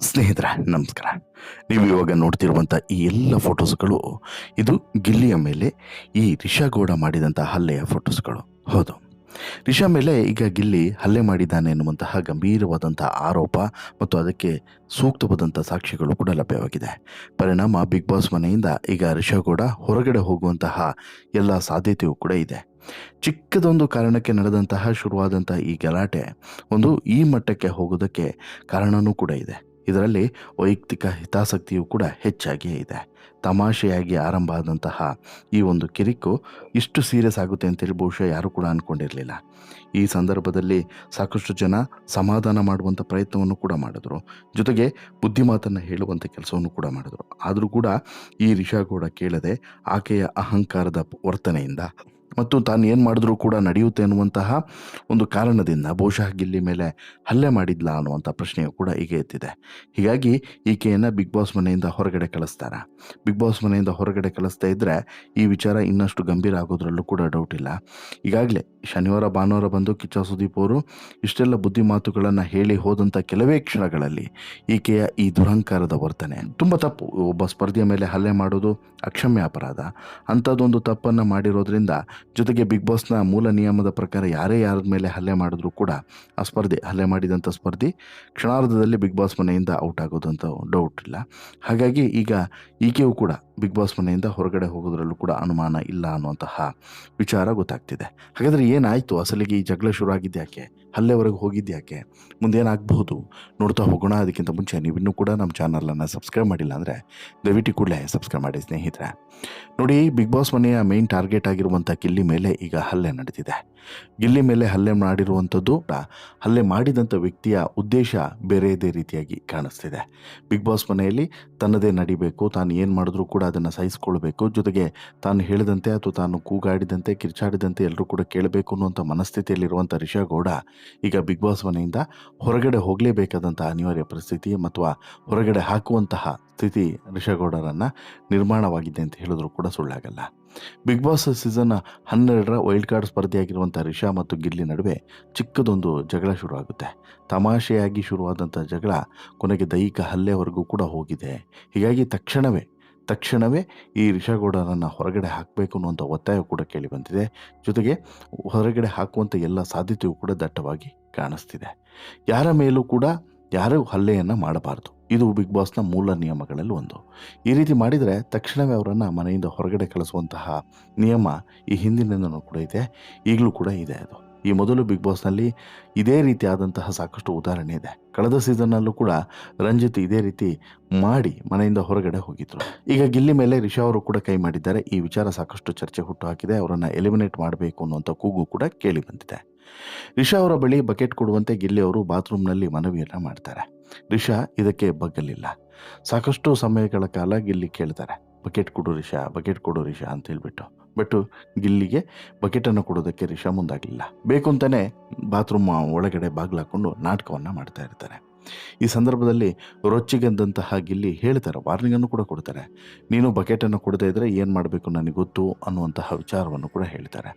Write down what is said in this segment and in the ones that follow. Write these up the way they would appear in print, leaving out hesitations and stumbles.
ಸ್ನೇಹಿತರೆ ನಮಸ್ಕಾರ. ನೀವು ಇವಾಗ ನೋಡ್ತಿರುವಂಥ ಈ ಎಲ್ಲ ಫೋಟೋಸ್ಗಳು ಇದು ಗಿಲ್ಲಿಯ ಮೇಲೆ ಈ ರಿಷಾ ಗೌಡ ಮಾಡಿದಂಥ ಹಲ್ಲೆಯ ಫೋಟೋಸ್ಗಳು. ಹೌದು, ರಿಷಾ ಮೇಲೆ ಈಗ ಗಿಲ್ಲಿ ಹಲ್ಲೆ ಮಾಡಿದ್ದಾನೆ ಎನ್ನುವಂತಹ ಗಂಭೀರವಾದಂಥ ಆರೋಪ ಮತ್ತು ಅದಕ್ಕೆ ಸೂಕ್ತವಾದಂಥ ಸಾಕ್ಷಿಗಳು ಕೂಡ ಲಭ್ಯವಾಗಿದೆ. ಪರಿಣಾಮ ಬಿಗ್ ಬಾಸ್ ಮನೆಯಿಂದ ಈಗ ರಿಷಾ ಗೌಡ ಹೊರಗಡೆ ಹೋಗುವಂತಹ ಎಲ್ಲ ಸಾಧ್ಯತೆಯೂ ಕೂಡ ಇದೆ. ಚಿಕ್ಕದೊಂದು ಕಾರಣಕ್ಕೆ ನಡೆದಂತಹ ಶುರುವಾದಂಥ ಈ ಗಲಾಟೆ ಒಂದು ಈ ಮಟ್ಟಕ್ಕೆ ಹೋಗೋದಕ್ಕೆ ಕಾರಣವೂ ಕೂಡ ಇದೆ. ಇದರಲ್ಲಿ ವೈಯಕ್ತಿಕ ಹಿತಾಸಕ್ತಿಯೂ ಕೂಡ ಹೆಚ್ಚಾಗಿಯೇ ಇದೆ. ತಮಾಷೆಯಾಗಿ ಆರಂಭ ಆದಂತಹ ಈ ಒಂದು ಕಿರಿಕು ಇಷ್ಟು ಸೀರಿಯಸ್ ಆಗುತ್ತೆ ಅಂತೇಳಿ ಬಹುಶಃ ಯಾರೂ ಕೂಡ ಅಂದ್ಕೊಂಡಿರಲಿಲ್ಲ. ಈ ಸಂದರ್ಭದಲ್ಲಿ ಸಾಕಷ್ಟು ಜನ ಸಮಾಧಾನ ಮಾಡುವಂಥ ಪ್ರಯತ್ನವನ್ನು ಕೂಡ ಮಾಡಿದ್ರು, ಜೊತೆಗೆ ಬುದ್ಧಿಮಾತನ್ನು ಹೇಳುವಂಥ ಕೆಲಸವನ್ನು ಕೂಡ ಮಾಡಿದ್ರು. ಆದರೂ ಕೂಡ ಈ ರಿಷಾ ಗೌಡ ಕೇಳದೆ ಆಕೆಯ ಅಹಂಕಾರದ ವರ್ತನೆಯಿಂದ ಮತ್ತು ತಾನು ಏನು ಮಾಡಿದ್ರೂ ಕೂಡ ನಡೆಯುತ್ತೆ ಅನ್ನುವಂತಹ ಒಂದು ಕಾರಣದಿಂದ ಬಹುಶಃ ಗಿಲ್ಲಿ ಮೇಲೆ ಹಲ್ಲೆ ಮಾಡಿದ್ಲ ಅನ್ನುವಂಥ ಪ್ರಶ್ನೆಯು ಕೂಡ ಈಗ ಎದ್ದಿದೆ. ಹೀಗಾಗಿ ಈಕೆಯನ್ನು ಬಿಗ್ ಬಾಸ್ ಮನೆಯಿಂದ ಹೊರಗಡೆ ಕಳಿಸ್ತಾರೆ. ಬಿಗ್ ಬಾಸ್ ಮನೆಯಿಂದ ಹೊರಗಡೆ ಕಳಿಸ್ತಾ ಇದ್ದರೆ ಈ ವಿಚಾರ ಇನ್ನಷ್ಟು ಗಂಭೀರ ಆಗೋದ್ರಲ್ಲೂ ಕೂಡ ಡೌಟ್ ಇಲ್ಲ. ಈಗಾಗಲೇ ಶನಿವಾರ ಭಾನುವಾರ ಬಂದು ಕಿಚ್ಚ ಸುದೀಪ್ ಅವರು ಇಷ್ಟೆಲ್ಲ ಬುದ್ಧಿ ಮಾತುಗಳನ್ನು ಹೇಳಿ ಹೋದಂಥ ಕೆಲವೇ ಕ್ಷಣಗಳಲ್ಲಿ ಈಕೆಯ ಈ ದುರಹಂಕಾರದ ವರ್ತನೆ ತುಂಬ ತಪ್ಪು. ಒಬ್ಬ ಸ್ಪರ್ಧಿಯ ಮೇಲೆ ಹಲ್ಲೆ ಮಾಡೋದು ಅಕ್ಷಮ್ಯ ಅಪರಾಧ. ಅಂಥದ್ದೊಂದು ತಪ್ಪನ್ನು ಮಾಡಿರೋದ್ರಿಂದ ಜೊತೆಗೆ ಬಿಗ್ ಬಾಸ್ನ ಮೂಲ ನಿಯಮದ ಪ್ರಕಾರ ಯಾರೇ ಯಾರ ಮೇಲೆ ಹಲ್ಲೆ ಮಾಡಿದ್ರೂ ಕೂಡ ಆ ಹಲ್ಲೆ ಮಾಡಿದಂಥ ಸ್ಪರ್ಧಿ ಕ್ಷಣಾರ್ಧದಲ್ಲಿ ಬಿಗ್ ಬಾಸ್ ಮನೆಯಿಂದ ಔಟ್ ಆಗೋದಂತ ಡೌಟ್ ಇಲ್ಲ. ಹಾಗಾಗಿ ಈಗ ಈಕೆಯೂ ಕೂಡ ಬಿಗ್ ಬಾಸ್ ಮನೆಯಿಂದ ಹೊರಗಡೆ ಹೋಗೋದ್ರಲ್ಲೂ ಕೂಡ ಅನುಮಾನ ಇಲ್ಲ ಅನ್ನುವಂತಹ ವಿಚಾರ ಗೊತ್ತಾಗ್ತಿದೆ. ಹಾಗಾದರೆ ಏನಾಯಿತು, ಅಸಲಿಗೆ ಈ ಜಗಳ ಶುರು ಆಗಿದ್ದು ಯಾಕೆ, ಹಲ್ಲೆವರೆಗೆ ಹೋಗಿದ್ದು ಯಾಕೆ, ಮುಂದೇನಾಗಬಹುದು ನೋಡ್ತಾ ಹೋಗೋಣ. ಅದಕ್ಕಿಂತ ಮುಂಚೆ ನೀವಿನ್ನೂ ಕೂಡ ನಮ್ಮ ಚಾನಲನ್ನು ಸಬ್ಸ್ಕ್ರೈಬ್ ಮಾಡಿಲ್ಲ ಅಂದರೆ ದಯವಿಟ್ಟು ಕೂಡಲೇ ಸಬ್ಸ್ಕ್ರೈಬ್ ಮಾಡಿ ಸ್ನೇಹಿತರೆ. ನೋಡಿ, ಬಿಗ್ ಬಾಸ್ ಮನೆಯ ಮೇನ್ ಟಾರ್ಗೆಟ್ ಆಗಿರುವಂಥ ಗಿಲ್ಲಿ ಮೇಲೆ ಈಗ ಹಲ್ಲೆ ನಡೆದಿದೆ. ಗಿಲ್ಲಿ ಮೇಲೆ ಹಲ್ಲೆ ಮಾಡಿರುವಂಥದ್ದು ಹಲ್ಲೆ ಮಾಡಿದಂಥ ವ್ಯಕ್ತಿಯ ಉದ್ದೇಶ ಬೇರೆಯದೇ ರೀತಿಯಾಗಿ ಕಾಣಿಸ್ತಿದೆ. ಬಿಗ್ ಬಾಸ್ ಮನೆಯಲ್ಲಿ ತನ್ನದೇ ನಡಿಬೇಕು, ತಾನು ಏನು ಮಾಡಿದ್ರೂ ಕೂಡ ಅದನ್ನು ಸಹಿಸ್ಕೊಳ್ಬೇಕು, ಜೊತೆಗೆ ತಾನು ಹೇಳಿದಂತೆ ಅಥವಾ ತಾನು ಕೂಗಾಡಿದಂತೆ ಕಿರ್ಚಾಡಿದಂತೆ ಎಲ್ಲರೂ ಕೂಡ ಕೇಳಬೇಕು ಅನ್ನುವಂಥ ಮನಸ್ಥಿತಿಯಲ್ಲಿರುವಂಥ ರಿಷಾ ಗೌಡ ಈಗ ಬಿಗ್ ಬಾಸ್ ಮನೆಯಿಂದ ಹೊರಗಡೆ ಹೋಗಲೇಬೇಕಾದಂಥ ಅನಿವಾರ್ಯ ಪರಿಸ್ಥಿತಿ ಮತ್ತು ಹೊರಗಡೆ ಹಾಕುವಂತಹ ಸ್ಥಿತಿ ರಿಷಾ ಗೌಡರನ್ನು ನಿರ್ಮಾಣವಾಗಿದೆ ಅಂತ ಹೇಳಿದ್ರು ಕೂಡ ಸುಳ್ಳಾಗಲ್ಲ. ಬಿಗ್ ಬಾಸ್ ಸೀಸನ್ 12ರ ವೈಲ್ಡ್ ಕಾರ್ಡ್ ಸ್ಪರ್ಧೆಯಾಗಿರುವಂಥ ರಿಷಾ ಮತ್ತು ಗಿಲ್ಲಿ ನಡುವೆ ಚಿಕ್ಕದೊಂದು ಜಗಳ ಶುರುವಾಗುತ್ತೆ. ತಮಾಷೆಯಾಗಿ ಶುರುವಾದಂಥ ಜಗಳ ಕೊನೆಗೆ ದೈಹಿಕ ಹಲ್ಲೆವರೆಗೂ ಕೂಡ ಹೋಗಿದೆ. ಹೀಗಾಗಿ ತಕ್ಷಣವೇ ಈ ರಿಷಾ ಗೌಡರನ್ನು ಹೊರಗಡೆ ಹಾಕಬೇಕು ಅನ್ನುವಂಥ ಒತ್ತಾಯ ಕೂಡ ಕೇಳಿ ಬಂದಿದೆ. ಜೊತೆಗೆ ಹೊರಗಡೆ ಹಾಕುವಂಥ ಎಲ್ಲ ಸಾಧ್ಯತೆಯೂ ಕೂಡ ದಟ್ಟವಾಗಿ ಕಾಣಿಸ್ತಿದೆ. ಯಾರ ಮೇಲೂ ಕೂಡ ಯಾರೂ ಹಲ್ಲೆಯನ್ನು ಮಾಡಬಾರ್ದು. ಇದು ಬಿಗ್ ಬಾಸ್ನ ಮೂಲ ನಿಯಮಗಳಲ್ಲಿ ಒಂದು. ಈ ರೀತಿ ಮಾಡಿದರೆ ತಕ್ಷಣವೇ ಅವರನ್ನು ಮನೆಯಿಂದ ಹೊರಗಡೆ ಕಳಿಸುವಂತಹ ನಿಯಮ ಈ ಹಿಂದಿನಿಂದನೂ ಕೂಡ ಇದೆ, ಈಗಲೂ ಕೂಡ ಇದೆ. ಅದು ಈ ಮೊದಲು ಬಿಗ್ ಬಾಸ್ನಲ್ಲಿ ಇದೇ ರೀತಿ ಆದಂತಹ ಸಾಕಷ್ಟು ಉದಾಹರಣೆ ಇದೆ. ಕಳೆದ ಸೀಸನ್ನಲ್ಲೂ ಕೂಡ ರಂಜಿತ್ ಇದೇ ರೀತಿ ಮಾಡಿ ಮನೆಯಿಂದ ಹೊರಗಡೆ ಹೋಗಿದ್ರು. ಈಗ ಗಿಲ್ಲಿ ಮೇಲೆ ರಿಷಾ ಅವರು ಕೂಡ ಕೈ ಮಾಡಿದ್ದಾರೆ. ಈ ವಿಚಾರ ಸಾಕಷ್ಟು ಚರ್ಚೆ ಹುಟ್ಟುಹಾಕಿದೆ. ಅವರನ್ನು ಎಲಿಮಿನೇಟ್ ಮಾಡಬೇಕು ಅನ್ನುವಂಥ ಕೂಗು ಕೂಡ ಕೇಳಿ ಬಂದಿದೆ. ರಿಷಾ ಅವರ ಬಳಿ ಬಕೆಟ್ ಕೊಡುವಂತೆ ಗಿಲ್ಲಿ ಅವರು ಬಾತ್ರೂಮ್ನಲ್ಲಿ ಮನವಿಯನ್ನು ಮಾಡ್ತಾರೆ. ರಿಷಾ ಇದಕ್ಕೆ ಬಗ್ಗಲಿಲ್ಲ. ಸಾಕಷ್ಟು ಸಮಯಗಳ ಕಾಲ ಗಿಲ್ಲಿ ಕೇಳ್ತಾರೆ, ಬಕೆಟ್ ಕೊಡು ರಿಷಾ ಅಂತ ಹೇಳ್ಬಿಟ್ಟು. ಬಟ್ ಗಿಲ್ಲಿಗೆ ಬಕೆಟನ್ನು ಕೊಡೋದಕ್ಕೆ ರಿಷಾ ಮುಂದಾಗಲಿಲ್ಲ. ಬೇಕು ಅಂತಲೇ ಬಾತ್ರೂಮ್ ಒಳಗಡೆ ಬಾಗಿಲಾಕೊಂಡು ನಾಟಕವನ್ನು ಮಾಡ್ತಾ ಇರ್ತಾರೆ. ಈ ಸಂದರ್ಭದಲ್ಲಿ ರೊಚ್ಚಿಗೆದ್ದಂತಹ ಗಿಲ್ಲಿ ಹೇಳ್ತಾರೆ, ವಾರ್ನಿಂಗನ್ನು ಕೂಡ ಕೊಡ್ತಾರೆ. ನೀನು ಬಕೆಟನ್ನು ಕೊಡದೇ ಇದ್ದರೆ ಏನು ಮಾಡಬೇಕು ನನಗೆ ಗೊತ್ತು ಅನ್ನುವಂತಹ ವಿಚಾರವನ್ನು ಕೂಡ ಹೇಳ್ತಾರೆ.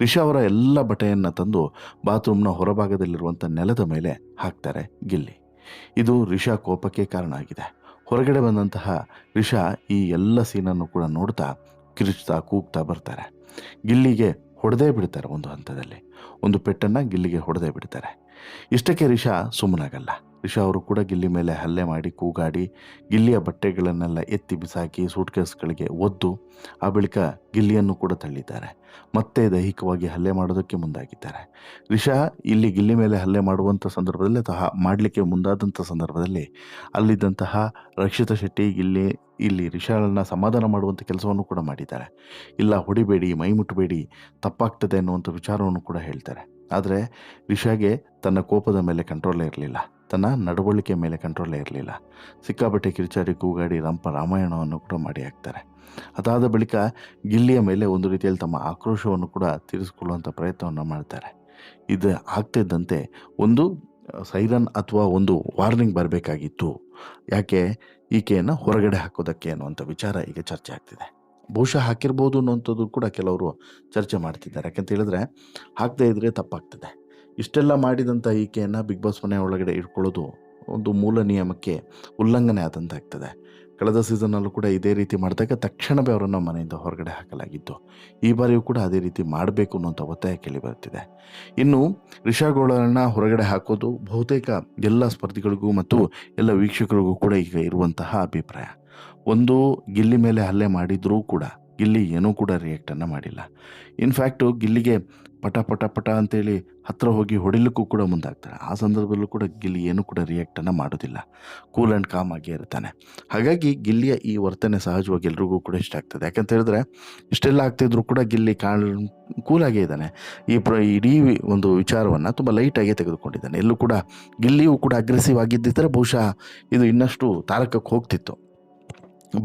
ರಿಷಾ ಅವರ ಎಲ್ಲ ಬಟ್ಟೆಯನ್ನು ತಂದು ಬಾತ್ರೂಮ್ನ ಹೊರಭಾಗದಲ್ಲಿರುವಂಥ ನೆಲದ ಮೇಲೆ ಹಾಕ್ತಾರೆ ಗಿಲ್ಲಿ. ಇದು ರಿಷಾ ಕೋಪಕ್ಕೆ ಕಾರಣ ಆಗಿದೆ. ಹೊರಗಡೆ ಬಂದಂತಹ ರಿಷಾ ಈ ಎಲ್ಲ ಸೀನನ್ನು ಕೂಡ ನೋಡ್ತಾ ಕಿರುಚ್ತಾ ಕೂಗ್ತಾ ಬರ್ತಾರೆ. ಗಿಲ್ಲಿಗೆ ಹೊಡೆದೇ ಬಿಡ್ತಾರೆ. ಒಂದು ಹಂತದಲ್ಲಿ ಒಂದು ಪೆಟ್ಟನ್ನು ಗಿಲ್ಲಿಗೆ ಹೊಡೆದೇ ಬಿಡ್ತಾರೆ. ಇಷ್ಟಕ್ಕೆ ರಿಷಾ ಸುಮ್ಮನಾಗಲ್ಲ. ರಿಷಾ ಅವರು ಕೂಡ ಗಿಲ್ಲಿ ಮೇಲೆ ಹಲ್ಲೆ ಮಾಡಿ ಕೂಗಾಡಿ ಗಿಲ್ಲಿಯ ಬಟ್ಟೆಗಳನ್ನೆಲ್ಲ ಎತ್ತಿ ಬಿಸಾಕಿ ಸೂಟ್ಕೇಸ್ಗಳಿಗೆ ಒದ್ದು ಆ ಬಳಿಕ ಗಿಲ್ಲಿಯನ್ನು ಕೂಡ ತಳ್ಳಿದ್ದಾರೆ. ಮತ್ತೆ ದೈಹಿಕವಾಗಿ ಹಲ್ಲೆ ಮಾಡೋದಕ್ಕೆ ಮುಂದಾಗಿದ್ದಾರೆ. ರಿಷಾ ಇಲ್ಲಿ ಗಿಲ್ಲಿ ಮೇಲೆ ಹಲ್ಲೆ ಮಾಡುವಂಥ ಸಂದರ್ಭದಲ್ಲಿ ಅಥವಾ ಮಾಡಲಿಕ್ಕೆ ಮುಂದಾದಂಥ ಸಂದರ್ಭದಲ್ಲಿ ಅಲ್ಲಿದ್ದಂತಹ ರಕ್ಷಿತಾ ಶೆಟ್ಟಿ ಇಲ್ಲಿ ರಿಷಾಳನ್ನು ಸಮಾಧಾನ ಮಾಡುವಂಥ ಕೆಲಸವನ್ನು ಕೂಡ ಮಾಡಿದ್ದಾರೆ. ಇಲ್ಲ, ಹೊಡಿಬೇಡಿ, ಮೈ ಮುಟ್ಟಬೇಡಿ, ತಪ್ಪಾಗ್ತದೆ ಅನ್ನುವಂಥ ವಿಚಾರವನ್ನು ಕೂಡ ಹೇಳ್ತಾರೆ. ಆದರೆ ರಿಷಾಗೆ ತನ್ನ ಕೋಪದ ಮೇಲೆ ಕಂಟ್ರೋಲೇ ಇರಲಿಲ್ಲ, ತನ್ನ ನಡವಳಿಕೆ ಮೇಲೆ ಕಂಟ್ರೋಲೇ ಇರಲಿಲ್ಲ. ಸಿಕ್ಕಾಪಟ್ಟೆ ಕಿರ್ಚಾಡಿ ಕೂಗಾಡಿ ರಾಮಾಯಣವನ್ನು ಕೂಡ ಮಾಡಿ ಹಾಕ್ತಾರೆ. ಅದಾದ ಬಳಿಕ ಗಿಲ್ಲಿಯ ಮೇಲೆ ಒಂದು ರೀತಿಯಲ್ಲಿ ತಮ್ಮ ಆಕ್ರೋಶವನ್ನು ಕೂಡ ತೀರಿಸಿಕೊಳ್ಳುವಂಥ ಪ್ರಯತ್ನವನ್ನು ಮಾಡ್ತಾರೆ. ಇದು ಆಗ್ತಿದ್ದಂತೆ ಒಂದು ಸೈರನ್ ಅಥವಾ ಒಂದು ವಾರ್ನಿಂಗ್ ಬರಬೇಕಾಗಿತ್ತು. ಯಾಕೆ ಈಕೆಯನ್ನು ಹೊರಗಡೆ ಹಾಕೋದಕ್ಕೆ ಅನ್ನುವಂಥ ವಿಚಾರ ಈಗ ಚರ್ಚೆ ಆಗ್ತಿದೆ. ಬಹುಶಃ ಹಾಕಿರ್ಬೋದು ಅನ್ನೋಂಥದ್ದು ಕೂಡ ಕೆಲವರು ಚರ್ಚೆ ಮಾಡ್ತಿದ್ದಾರೆ. ಯಾಕಂತ ಹೇಳಿದ್ರೆ ಹಾಕದೇ ಇದ್ದರೆ ತಪ್ಪಾಗ್ತದೆ. ಇಷ್ಟೆಲ್ಲ ಮಾಡಿದಂಥ ಈಕೆಯನ್ನು ಬಿಗ್ ಬಾಸ್ ಮನೆ ಒಳಗಡೆ ಇಟ್ಕೊಳ್ಳೋದು ಒಂದು ಮೂಲ ನಿಯಮಕ್ಕೆ ಉಲ್ಲಂಘನೆ ಆದಂತಾಗ್ತದೆ. ಕಳೆದ ಸೀಸನ್ನಲ್ಲೂ ಕೂಡ ಇದೇ ರೀತಿ ಮಾಡಿದಾಗ ತಕ್ಷಣವೇ ಅವರನ್ನು ಮನೆಯಿಂದ ಹೊರಗಡೆ ಹಾಕಲಾಗಿತ್ತು. ಈ ಬಾರಿಯೂ ಕೂಡ ಅದೇ ರೀತಿ ಮಾಡಬೇಕು ಅನ್ನುವಂಥ ಒತ್ತಾಯ ಕೇಳಿ ಬರ್ತಿದೆ. ಇನ್ನು ರಿಷಾ ಗೋಳನ್ನು ಹೊರಗಡೆ ಹಾಕೋದು ಬಹುತೇಕ ಎಲ್ಲ ಸ್ಪರ್ಧಿಗಳಿಗೂ ಮತ್ತು ಎಲ್ಲ ವೀಕ್ಷಕರಿಗೂ ಕೂಡ ಈಗ ಇರುವಂತಹ ಅಭಿಪ್ರಾಯ. ಒಂದು ಗಿಲ್ಲಿ ಮೇಲೆ ಹಲ್ಲೆ ಮಾಡಿದರೂ ಕೂಡ ಗಿಲ್ಲಿ ಏನೂ ಕೂಡ ರಿಯಾಕ್ಟನ್ನು ಮಾಡಿಲ್ಲ. ಇನ್ಫ್ಯಾಕ್ಟು ಗಿಲ್ಲಿಗೆ ಪಟ ಪಟ ಪಟ ಅಂತೇಳಿ ಹತ್ತಿರ ಹೋಗಿ ಹೊಡಿಲಿಕ್ಕೂ ಕೂಡ ಮುಂದಾಗ್ತಾರೆ. ಆ ಸಂದರ್ಭದಲ್ಲೂ ಕೂಡ ಗಿಲ್ಲಿ ಏನೂ ಕೂಡ ರಿಯಾಕ್ಟನ್ನು ಮಾಡೋದಿಲ್ಲ. ಕೂಲ್ ಆ್ಯಂಡ್ ಕಾಮ್ ಆಗಿ ಇರ್ತಾನೆ. ಹಾಗಾಗಿ ಗಿಲ್ಲಿಯ ಈ ವರ್ತನೆ ಸಹಜವಾಗಿ ಎಲ್ರಿಗೂ ಕೂಡ ಇಷ್ಟ ಆಗ್ತದೆ. ಯಾಕಂತ ಹೇಳಿದ್ರೆ ಇಷ್ಟೆಲ್ಲ ಆಗ್ತಿದ್ರು ಕೂಡ ಗಿಲ್ಲಿ ಕೂಲಾಗೇ ಇದ್ದಾನೆ. ಇಡೀ ಒಂದು ವಿಚಾರವನ್ನು ತುಂಬ ಲೈಟಾಗಿ ತೆಗೆದುಕೊಂಡಿದ್ದಾನೆ. ಎಲ್ಲೂ ಕೂಡ ಗಿಲ್ಲಿಯೂ ಕೂಡ ಅಗ್ರೆಸಿವ್ ಆಗಿದ್ದಿದ್ದರೆ ಬಹುಶಃ ಇದು ಇನ್ನಷ್ಟು ತಾರಕಕ್ಕೆ ಹೋಗ್ತಿತ್ತು.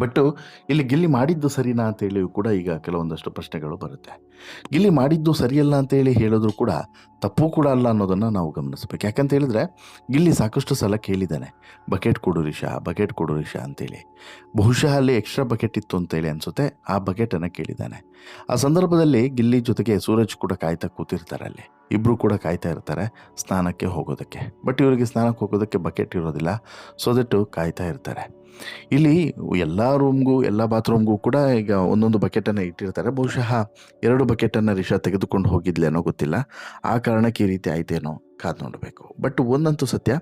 ಬಟ್ಟು ಇಲ್ಲಿ ಗಿಲ್ಲಿ ಮಾಡಿದ್ದು ಸರಿನಾ ಅಂತೇಳಿ ಕೂಡ ಈಗ ಕೆಲವೊಂದಷ್ಟು ಪ್ರಶ್ನೆಗಳು ಬರುತ್ತೆ. ಗಿಲ್ಲಿ ಮಾಡಿದ್ದು ಸರಿಯಲ್ಲ ಅಂತೇಳಿ ಹೇಳಿದ್ರು ಕೂಡ ತಪ್ಪು ಕೂಡ ಅಲ್ಲ ಅನ್ನೋದನ್ನು ನಾವು ಗಮನಿಸ್ಬೇಕು. ಯಾಕಂತ ಹೇಳಿದ್ರೆ ಗಿಲ್ಲಿ ಸಾಕಷ್ಟು ಸಲ ಕೇಳಿದ್ದಾನೆ, ಬಕೆಟ್ ಕೊಡು ರಿಷಾ ಅಂತೇಳಿ. ಬಹುಶಃ ಅಲ್ಲಿ ಎಕ್ಸ್ಟ್ರಾ ಬಕೆಟ್ ಇತ್ತು ಅಂತೇಳಿ ಅನಿಸುತ್ತೆ, ಆ ಬಕೆಟನ್ನು ಕೇಳಿದ್ದಾನೆ. ಆ ಸಂದರ್ಭದಲ್ಲಿ ಗಿಲ್ಲಿ ಜೊತೆಗೆ ಸೂರಜ್ ಕೂಡ ಕಾಯ್ತಾ ಕೂತಿರ್ತಾರೆ. ಅಲ್ಲಿ ಇಬ್ಬರು ಕೂಡ ಕಾಯ್ತಾ ಇರ್ತಾರೆ ಸ್ನಾನಕ್ಕೆ ಹೋಗೋದಕ್ಕೆ. ಬಟ್ ಇವರಿಗೆ ಸ್ನಾನಕ್ಕೆ ಹೋಗೋದಕ್ಕೆ ಬಕೆಟ್ ಇರೋದಿಲ್ಲ, ಸೊ ದಟ್ ಕಾಯ್ತಾ ಇರ್ತಾರೆ. ಇಲ್ಲಿ ಎಲ್ಲ ರೂಮ್ಗೂ ಎಲ್ಲ ಬಾತ್ರೂಮ್ಗೂ ಕೂಡ ಈಗ ಒಂದೊಂದು ಬಕೆಟನ್ನು ಇಟ್ಟಿರ್ತಾರೆ. ಬಹುಶಃ 2 ಬಕೆಟನ್ನು ರಿಷಾ ತೆಗೆದುಕೊಂಡು ಹೋಗಿದ್ಲೇನೋ ಗೊತ್ತಿಲ್ಲ. ಆ ಕಾರಣಕ್ಕೆ ಈ ರೀತಿ ಆಯ್ತೇನೋ ಕಾದು ನೋಡಬೇಕು. ಬಟ್ ಒಂದಂತೂ ಸತ್ಯ,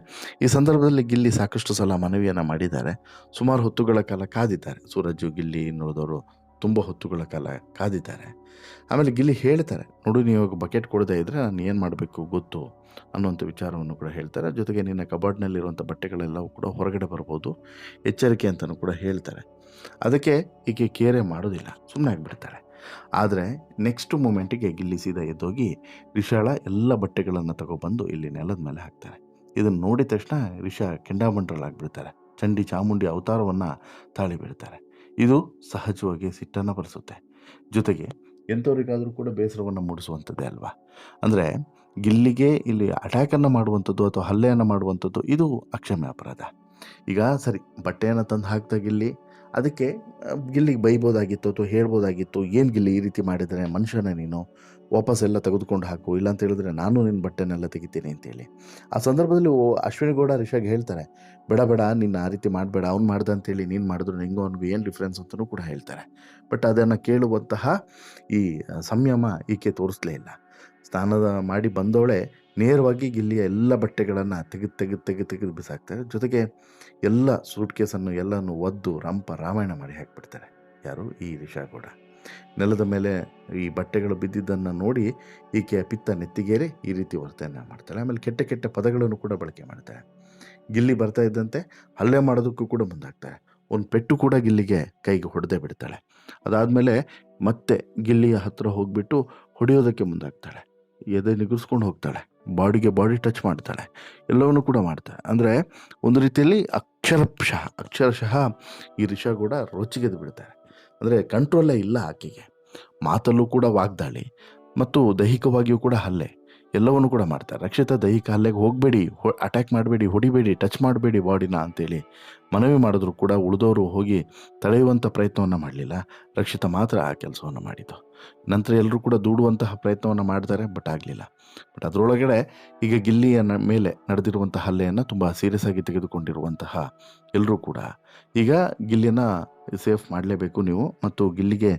ಈ ಸಂದರ್ಭದಲ್ಲಿ ಗಿಲ್ಲಿ ಸಾಕಷ್ಟು ಸಲ ಮನವಿಯನ್ನು ಮಾಡಿದ್ದಾರೆ. ಸುಮಾರು ಹೊತ್ತುಗಳ ಕಾಲ ಕಾದಿದ್ದಾರೆ. ಸೂರಜ್ ಗಿಲ್ಲಿ ನೋಡಿದವರು ತುಂಬ ಹೊತ್ತುಗಳ ಕಾಲ ಕಾದಿದ್ದಾರೆ. ಆಮೇಲೆ ಗಿಲ್ಲಿ ಹೇಳ್ತಾರೆ, ನೋಡು ನೀವು ಬಕೆಟ್ ಕೊಡದೇ ಇದ್ದರೆ ನಾನು ಏನು ಮಾಡಬೇಕು ಗೊತ್ತು ಅನ್ನುವಂಥ ವಿಚಾರವನ್ನು ಕೂಡ ಹೇಳ್ತಾರೆ. ಜೊತೆಗೆ ನಿನ್ನ ಕಬಾರ್ಡ್ನಲ್ಲಿರುವಂಥ ಬಟ್ಟೆಗಳೆಲ್ಲವೂ ಕೂಡ ಹೊರಗಡೆ ಬರ್ಬೋದು, ಎಚ್ಚರಿಕೆ ಅಂತಲೂ ಕೂಡ ಹೇಳ್ತಾರೆ. ಅದಕ್ಕೆ ಈಕೆ ಕೇರೆ ಮಾಡೋದಿಲ್ಲ, ಸುಮ್ಮನೆ ಆಗಿಬಿಡ್ತಾರೆ. ಆದರೆ ನೆಕ್ಸ್ಟ್ ಮೂಮೆಂಟಿಗೆ ಗಿಲ್ಲಿ ಸೀದಾ ಎದ್ದೋಗಿ ರಿಷಾಳ ಎಲ್ಲ ಬಟ್ಟೆಗಳನ್ನು ತಗೊಬಂದು ಇಲ್ಲಿ ನೆಲದ ಮೇಲೆ ಹಾಕ್ತಾರೆ. ಇದನ್ನು ನೋಡಿದ ತಕ್ಷಣ ರಿಷಾ ಕೆಂಡಾಮಂಡಲಾಗ್ಬಿಡ್ತಾರೆ. ಚಂಡಿ ಚಾಮುಂಡಿ ಅವತಾರವನ್ನು ತಾಳಿ ಬೀಳ್ತಾರೆ. ಇದು ಸಹಜವಾಗಿ ಸಿಟ್ಟನ್ನು ಬರೆಸುತ್ತೆ. ಜೊತೆಗೆ ಎಂಥವ್ರಿಗಾದರೂ ಕೂಡ ಬೇಸರವನ್ನು ಮೂಡಿಸುವಂಥದ್ದೇ ಅಲ್ವಾ. ಅಂದರೆ ಗಿಲ್ಲಿಗೆ ಇಲ್ಲಿ ಅಟ್ಯಾಕನ್ನು ಮಾಡುವಂಥದ್ದು ಅಥವಾ ಹಲ್ಲೆಯನ್ನು ಮಾಡುವಂಥದ್ದು ಇದು ಅಕ್ಷಮ್ಯ ಅಪರಾಧ. ಈಗ ಸರಿ, ಬಟ್ಟೆಯನ್ನು ತಂದು ಹಾಕ್ತಾ ಗಿಲ್ಲಿ, ಅದಕ್ಕೆ ಗಿಲ್ಲಿಗೆ ಬೈಬೋದಾಗಿತ್ತು ಅಥವಾ ಹೇಳ್ಬೋದಾಗಿತ್ತು, ಏನು ಗಿಲ್ಲಿ ಈ ರೀತಿ ಮಾಡಿದರೆ ಮನುಷ್ಯನೇ ನೀನು, ವಾಪಸ್ ಎಲ್ಲ ತೆಗೆದುಕೊಂಡು ಹಾಕು, ಇಲ್ಲಾಂತ ಹೇಳಿದ್ರೆ ನಾನು ನಿನ್ನ ಬಟ್ಟೆನೆಲ್ಲ ತೆಗಿತೀನಿ ಅಂತೇಳಿ. ಆ ಸಂದರ್ಭದಲ್ಲಿ ಅಶ್ವಿನಿ ಗೌಡ ರಿಷಾಗೆ ಹೇಳ್ತಾರೆ, ಬೇಡ ನೀನು ಆ ರೀತಿ ಮಾಡಬೇಡ, ಅವ್ನು ಮಾಡ್ದೆ ಅಂತೇಳಿ ನೀನು ಮಾಡಿದ್ರು ನಿಂಗೂ ಅವ್ನಿಗೂ ಏನು ಡಿಫ್ರೆನ್ಸ್ ಅಂತಲೂ ಕೂಡ ಹೇಳ್ತಾರೆ. ಬಟ್ ಅದನ್ನು ಕೇಳುವಂತಹ ಈ ಸಂಯಮ ಈಕೆ ತೋರಿಸಲೇ ಇಲ್ಲ. ಸ್ನಾನದ ಮಾಡಿ ಬಂದವಳೆ ನೇರವಾಗಿ ಗಿಲ್ಲಿಯ ಎಲ್ಲ ಬಟ್ಟೆಗಳನ್ನು ತೆಗೆದು ಬಿಸಾಕ್ತಾರೆ. ಜೊತೆಗೆ ಎಲ್ಲ ಸೂಟ್ ಕೇಸನ್ನು ಎಲ್ಲನೂ ಒದ್ದು ರಾಮಾಯಣ ಮಾಡಿ ಹಾಕಿಬಿಡ್ತಾರೆ. ಯಾರು? ಈ ರಿಷಾ ಗೌಡ. ನೆಲದ ಮೇಲೆ ಈ ಬಟ್ಟೆಗಳು ಬಿದ್ದಿದ್ದನ್ನು ನೋಡಿ ಈಕೆಯ ಪಿತ್ತ ನೆತ್ತಿಗೇರಿ ಈ ರೀತಿ ವರ್ತನೆ ಮಾಡ್ತಾಳೆ. ಆಮೇಲೆ ಕೆಟ್ಟ ಪದಗಳನ್ನು ಕೂಡ ಬಳಕೆ ಮಾಡ್ತಾಳೆ. ಗಿಲ್ಲಿ ಬರ್ತಾ ಇದ್ದಂತೆ ಹಲ್ಲೆ ಮಾಡೋದಕ್ಕೂ ಕೂಡ ಮುಂದಾಗ್ತಾಳೆ. ಒಂದು ಪೆಟ್ಟು ಕೂಡ ಗಿಲ್ಲಿಗೆ ಕೈಗೆ ಹೊಡೆದೇ ಬಿಡ್ತಾಳೆ. ಅದಾದಮೇಲೆ ಮತ್ತೆ ಗಿಲ್ಲಿಯ ಹತ್ತಿರ ಹೋಗಿಬಿಟ್ಟು ಹೊಡೆಯೋದಕ್ಕೆ ಮುಂದಾಗ್ತಾಳೆ. ಎದೆ ನಿಗುರಿಸ್ಕೊಂಡು ಹೋಗ್ತಾಳೆ, ಬಾಡಿಗೆ ಬಾಡಿ ಟಚ್ ಮಾಡ್ತಾಳೆ, ಎಲ್ಲವನ್ನೂ ಕೂಡ ಮಾಡ್ತಾಳೆ. ಅಂದರೆ ಒಂದು ರೀತಿಯಲ್ಲಿ ಅಕ್ಷರಶಃ ಈ ರಿಷಾ ಕೂಡ ರೊಚ್ಚಿಗೆದ್ದು ಬಿಡ್ತಾರೆ. ಅಂದರೆ ಕಂಟ್ರೋಲೇ ಇಲ್ಲ ಆಕೆಗೆ. ಮಾತಲ್ಲೂ ಕೂಡ ವಾಗ್ದಾಳಿ ಮತ್ತು ದೈಹಿಕವಾಗಿಯೂ ಕೂಡ ಹಲ್ಲೆ ಎಲ್ಲವನ್ನೂ ಕೂಡ ಮಾಡ್ತಾರೆ. ರಕ್ಷಿತಾ ದೈಹಿಕ ಹಲ್ಲೆಗೆ ಹೋಗಬೇಡಿ, ಅಟ್ಯಾಕ್ ಮಾಡಬೇಡಿ, ಹೊಡಿಬೇಡಿ, ಟಚ್ ಮಾಡಬೇಡಿ ಬಾಡಿನ ಅಂತೇಳಿ ಮನವಿ ಮಾಡಿದ್ರು ಕೂಡ ಉಳಿದವರು ಹೋಗಿ ತಡೆಯುವಂಥ ಪ್ರಯತ್ನವನ್ನು ಮಾಡಲಿಲ್ಲ. ರಕ್ಷಿತಾ ಮಾತ್ರ ಆ ಕೆಲಸವನ್ನು ಮಾಡಿದ್ದು. ನಂತರ ಎಲ್ಲರೂ ಕೂಡ ದೂಡುವಂತಹ ಪ್ರಯತ್ನವನ್ನು ಮಾಡ್ತಾರೆ, ಬಟ್ ಆಗಲಿಲ್ಲ. ಬಟ್ ಅದರೊಳಗಡೆ ಈಗ ಗಿಲ್ಲಿಯ ಮೇಲೆ ನಡೆದಿರುವಂಥ ಹಲ್ಲೆಯನ್ನು ತುಂಬ ಸೀರಿಯಸ್ ಆಗಿ ತೆಗೆದುಕೊಂಡಿರುವಂತಹ ಎಲ್ಲರೂ ಕೂಡ ಈಗ ಗಿಲ್ಲಿಯನ್ನು ಸೇಫ್ ಮಾಡಲೇಬೇಕು ನೀವು, ಮತ್ತು ಗಿಲ್ಲಿಗೆ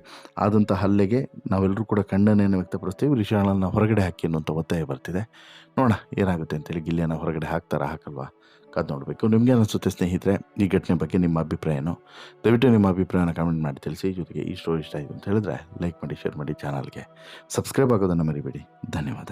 ಆದಂಥ ಹಲ್ಲೆಗೆ ನಾವೆಲ್ಲರೂ ಕೂಡ ಖಂಡನೆಯನ್ನು ವ್ಯಕ್ತಪಡಿಸ್ತೀವಿ. ರಿಷಾಳನ್ನು ಹೊರಗಡೆ ಹಾಕಿ ಅನ್ನುವಂಥ ಒತ್ತಾಯ ಬರ್ತಿದೆ. ನೋಡೋಣ ಏನಾಗುತ್ತೆ ಅಂತೇಳಿ. ಗಿಲ್ಲಿಯನ್ನು ಹೊರಗಡೆ ಹಾಕ್ತಾರಾ ಹಾಕಲ್ವಾ ಕಾದು ನೋಡಬೇಕು. ನಿಮಗೆ ಅನಿಸುತ್ತೆ ಸ್ನೇಹಿತರೆ ಈ ಘಟನೆ ಬಗ್ಗೆ ನಿಮ್ಮ ಅಭಿಪ್ರಾಯನೋ? ದಯವಿಟ್ಟು ನಿಮ್ಮ ಅಭಿಪ್ರಾಯನ ಕಮೆಂಟ್ ಮಾಡಿ ತಿಳಿಸಿ. ಜೊತೆಗೆ ಈ ಸ್ಟೋರಿ ಇಷ್ಟ ಆಯಿತು ಅಂತ ಹೇಳಿದ್ರೆ ಲೈಕ್ ಮಾಡಿ, ಶೇರ್ ಮಾಡಿ, ಚಾನಲ್ಗೆ ಸಬ್ಸ್ಕ್ರೈಬ್ ಆಗೋದನ್ನು ಮರಿಬೇಡಿ. ಧನ್ಯವಾದ.